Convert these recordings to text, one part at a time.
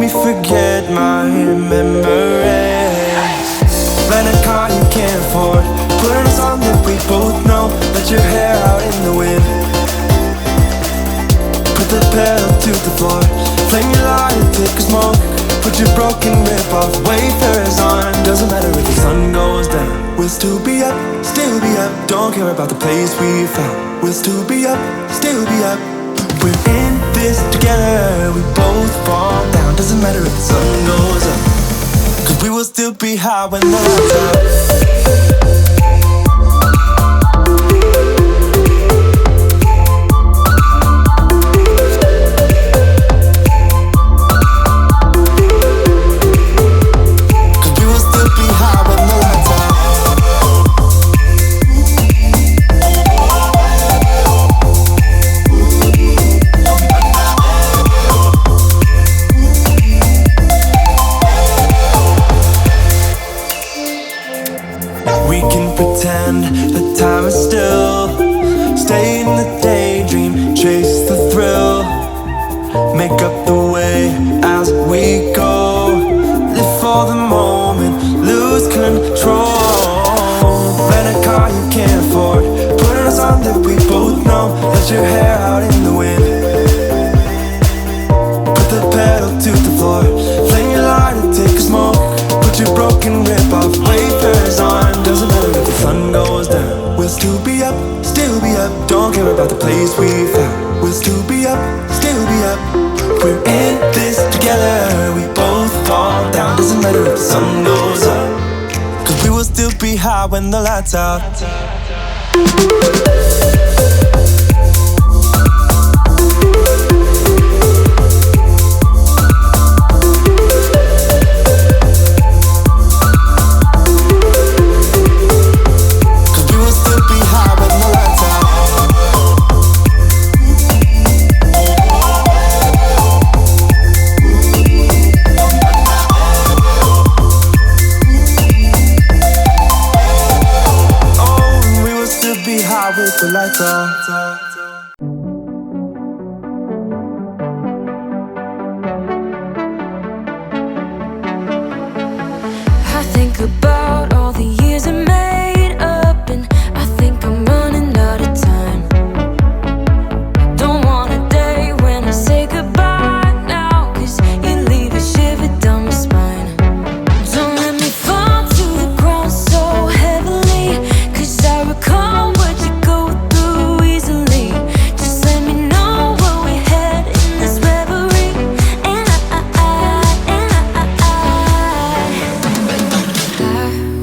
me forget my memories. Rent a car you can't afford, put on a song that we both know. Let your hair out in the wind, put the pedal to the floor. Flame your lighter, take a smoke. Put your broken rip-off wafers on. Doesn't matter if the sun goes down, we'll still be up, still be up. Don't care about the place we found. We'll still be up, still be up. We're in this together, we both fall down. Doesn't matter if the sun goes up, 'cause we will still be high when the lights out. The time is still. Stay in the daydream, chase the thrill. Make up the way as we go. Live for the moment, lose control. Rent a car you can't afford, put on a song that we both know. Let your hair out in the wind, put the pedal to the floor. Flame your lighter, take a smoke. Put your broken rip-off wafers on. Doesn't matter if the sun goes down, we'll still be up, still be up. Don't care about the place we found. We'll still be up, still be up. We're in this together, we both fall down. Doesn't matter if the sun goes up, 'cause we will still be high when the lights out. With the lights off. I think about all the years I made up, and I think I'm running out of time. Don't want a day when I say goodbye now, 'cause you leave a shiver down my spine. Don't let me fall to the ground so heavily, 'cause I recall what you go through easily. Just let me know where we head in this reverie, and I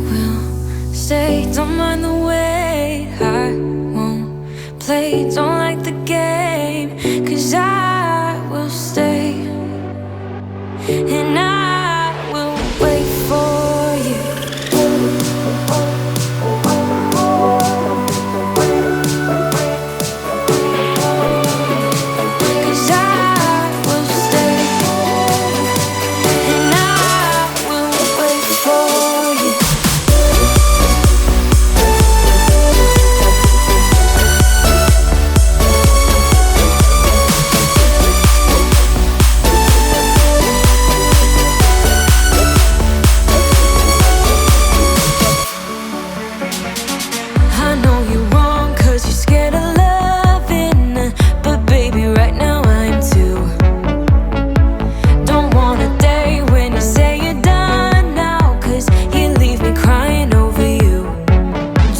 will stay. Don't mind the wait, I won't play. Don't like the game, 'cause I will stay, and I will wait for you. 'Cause I will stay, and I will wait for you. I know you're wrong, 'cause you're scared of loving, but baby, right now I am too. Don't want a day when you say you're done now, 'cause you leave me crying over you.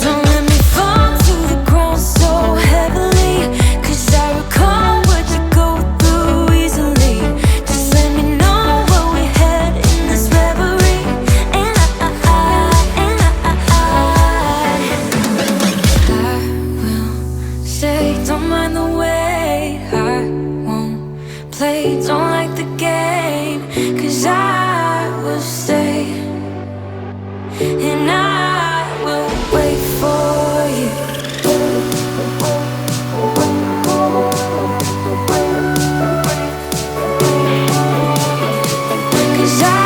Don't let me fall to the ground so heavily, 'cause I recall what you go through easily. Just let me know where we head in this reverie, and I will stay. Don't mind the wait, I won't play. Don't like the game, 'cause I will stay, and I will wait for you. 'Cause I